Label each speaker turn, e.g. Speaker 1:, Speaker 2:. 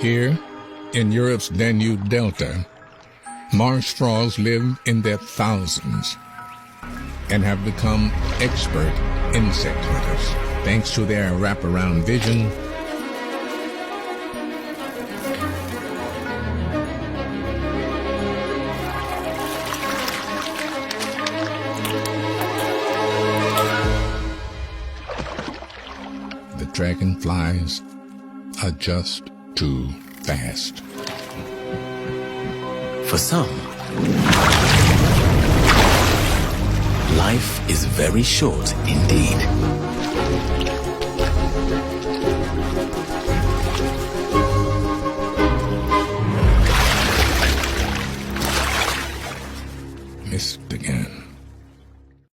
Speaker 1: Here, in Europe's Danube Delta, marsh frogs live in their thousands and have become expert insect hunters thanks to their wraparound vision, the dragonflies are just too fast.
Speaker 2: For some, life is very short indeed.
Speaker 1: Missed again.